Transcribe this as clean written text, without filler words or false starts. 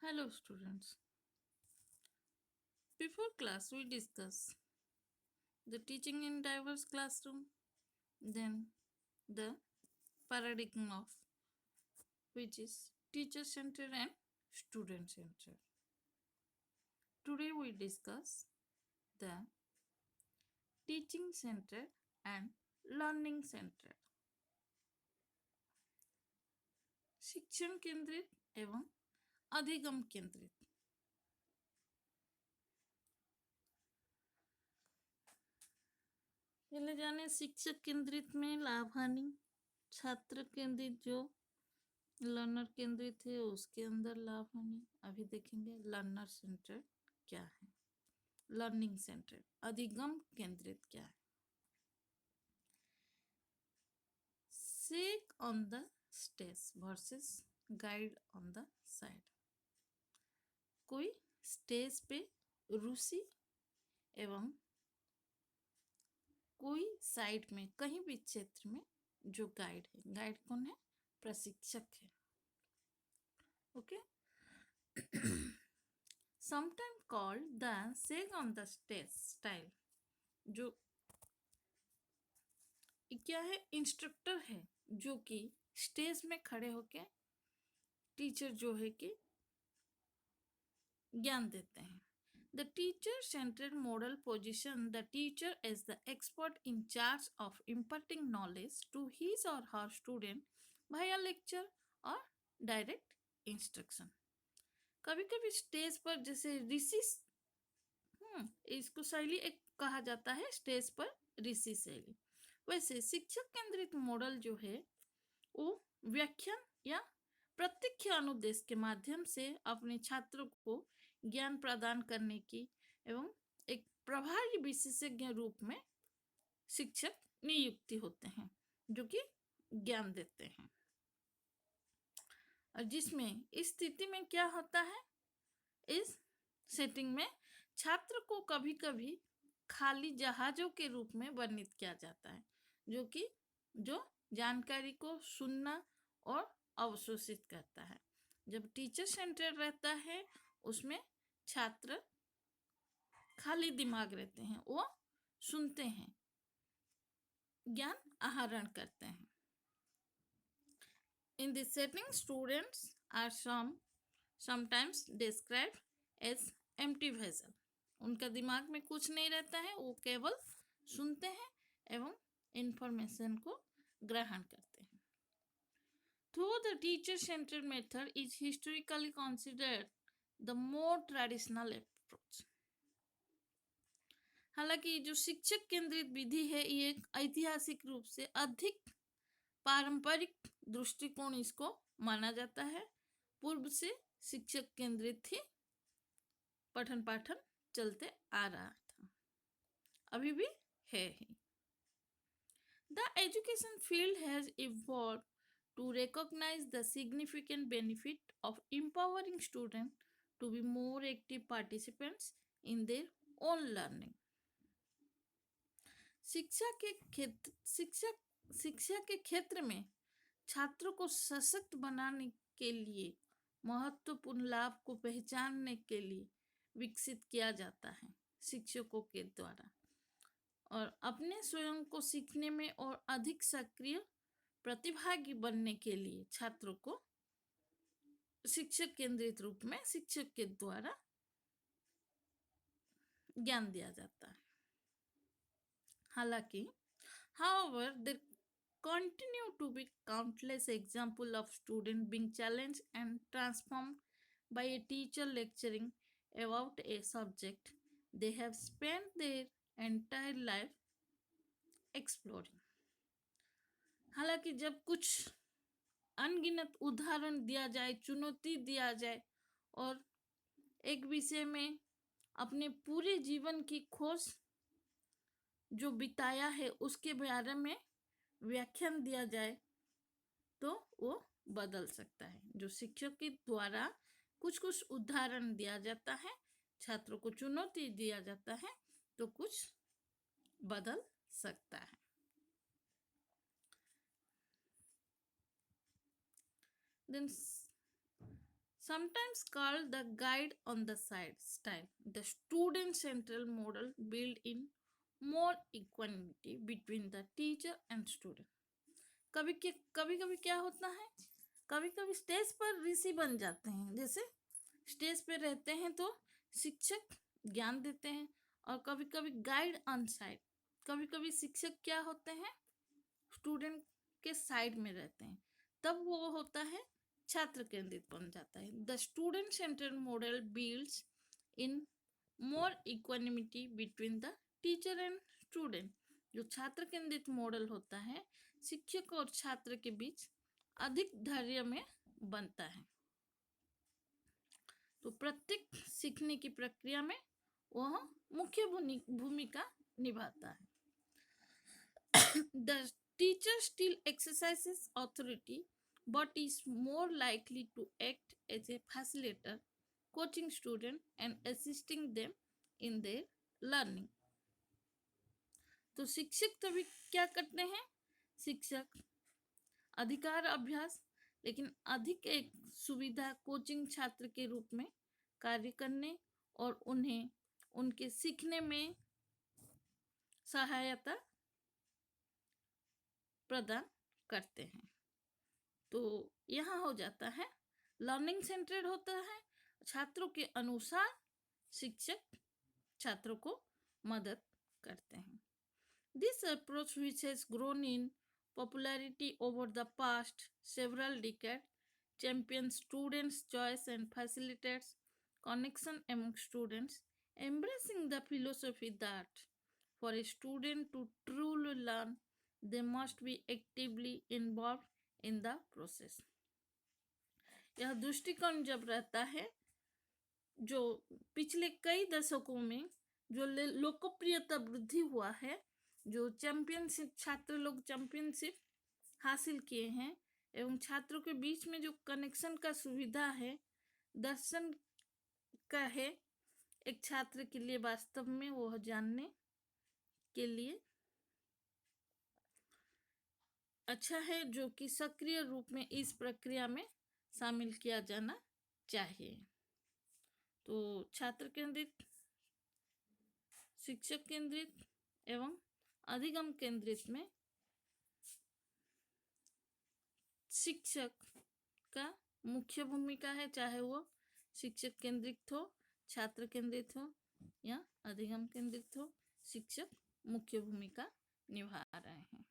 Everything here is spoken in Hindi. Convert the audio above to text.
Hello, students. Before class, we discuss the teaching in diverse classroom, then the paradigm of which is teacher centered and student centered. Today, we discuss the teaching centered and learning centered, शिक्षण केंद्रित एवं अधिगम केंद्रित। पहले जाने शिक्षक केंद्रित में लाभ हानि, छात्र केंद्रित जो लर्नर केंद्रित है उसके अंदर लाभ हानि। अभी देखेंगे लर्नर सेंटर्ड क्या है, लर्निंग सेंटर्ड अधिगम केंद्रित क्या है। Sage on the stage versus guide on the side. कोई स्टेज पे रूसी एवं कोई साइड में कहीं भी क्षेत्र में जो गाइड है, गाइड कौन है? प्रशिक्षक है। Okay, sometime called the सेग on the stage style. जो क्या है? इंस्ट्रक्टर है जो कि स्टेज में खड़े होके टीचर जो है कि ज्ञान देते हैं। The teacher centered model position the teacher as the expert in charge of imparting knowledge to his or her student via lecture और direct instruction। कभी कभी स्टेज पर जैसे ऋषि, इसको शैली एक कहा जाता है, स्टेज पर ऋषि शैली। वैसे शिक्षक केंद्रित मॉडल जो है वो व्याख्यान या प्रत्यक्ष अनुदेश के माध्यम से अपने छात्रों को ज्ञान प्रदान करने की एवं एक प्रभावी विशेषज्ञ रूप में शिक्षक नियुक्ति होते हैं जो कि ज्ञान देते हैं। और जिसमें इस स्थिति में क्या होता है, इस सेटिंग में छात्र को कभी कभी खाली जहाजों के रूप में वर्णित किया जाता है जो जानकारी को सुनना और अवशोषित करता है। जब टीचर सेंटर रहता है उसमें छात्र खाली दिमाग रहते हैं, वो सुनते हैं, ज्ञान आहरण करते हैं। In this setting, students are sometimes described as empty vessel। उनका दिमाग में कुछ नहीं रहता है, वो केवल सुनते हैं एवं इंफॉर्मेशन को ग्रहण करते हैं। Though the teacher-centered method is historically considered the more traditional approach। हालांकि जो शिक्षक केंद्रित विधि है ये एक ऐतिहासिक रूप से अधिक पारंपरिक दृष्टिकोण इसको माना जाता है। पूर्व से शिक्षक केंद्रित ही पठन पाठन चलते आ रहा था, अभी भी है ही। The education field has evolved to recognize the significant benefit of empowering students to be more active participants in their own learning। शिक्षा के क्षेत्र में छात्रों को सशक्त बनाने के लिए महत्वपूर्ण लाभ को पहचानने के लिए विकसित किया जाता है शिक्षकों के द्वारा, और अपने स्वयं को सीखने में और अधिक सक्रिय प्रतिभागी बनने के लिए छात्रों को शिक्षक केंद्रित रूप में शिक्षक के द्वारा ज्ञान दिया जाता है। हालांकि however there continue to be countless examples of students being challenged and transformed by a teacher lecturing about a subject they have spent their entire life exploring। हालांकि जब कुछ अनगिनत उदाहरण दिया जाए, चुनौती दिया जाए और एक विषय में अपने पूरे जीवन की खोज जो बिताया है उसके बारे में व्याख्यान दिया जाए तो वो बदल सकता है। जो शिक्षक के द्वारा कुछ कुछ उदाहरण दिया जाता है, छात्रों को चुनौती दिया जाता है तो कुछ बदल सकता है। Then sometimes called the guide on the side style. The student central model built in more equanimity between the teacher and student. कभी कभी क्या होता है, कभी कभी स्टेज पर ऋषि बन जाते हैं, जैसे स्टेज पे रहते हैं तो शिक्षक ज्ञान देते हैं, और कभी कभी गाइड ऑन साइड, कभी कभी शिक्षक क्या होते हैं, स्टूडेंट के साइड में रहते हैं, तब वो होता है छात्र केंद्रित बन जाता है. The student central model builds in more equanimity between the teacher and student. जो छात्र केंद्रित मॉडल होता है शिक्षक और छात्र के बीच अधिक धैर्य में बनता है. तो प्रत्येक सीखने की प्रक्रिया में वह मुख्य भूमिका निभाता है. The teacher still exercises authority but is more likely to act as a facilitator, coaching students and assisting them in their learning. तो शिक्षक तभी क्या करते हैं, शिक्षक अधिकार अभ्यास लेकिन अधिक एक सुविधा कोचिंग छात्र के रूप में कार्य करने और उन्हें उनके सीखने में सहायता प्रदान करते हैं. तो यहाँ हो जाता है लर्निंग सेंटर्ड होता है, छात्रों के अनुसार शिक्षक छात्रों को मदद करते हैं. This approach, which has grown in popularity over the past several decades, champions students' choice and facilitates connection among students, embracing the philosophy that for a student to truly learn, they must be actively involved in the process. यह दृष्टिकोण जब रहता है, जो पिछले कई दशकों में जो लोकप्रियता वृद्धि हुआ है, जो चैंपियनशिप छात्र लोग चैंपियनशिप हासिल किए हैं एवं छात्रों के बीच में जो कनेक्शन का सुविधा है, दर्शन का है एक छात्र के लिए वास्तव में वह जानने के लिए अच्छा है, जो कि सक्रिय रूप में इस प्रक्रिया में शामिल किया जाना चाहिए. तो छात्र केंद्रित, शिक्षक केंद्रित एवं अधिगम केंद्रित में शिक्षक का मुख्य भूमिका है, चाहे वो शिक्षक केंद्रित हो, छात्र केंद्रित हो या अधिगम केंद्रित हो, शिक्षक मुख्य भूमिका निभा रहे हैं.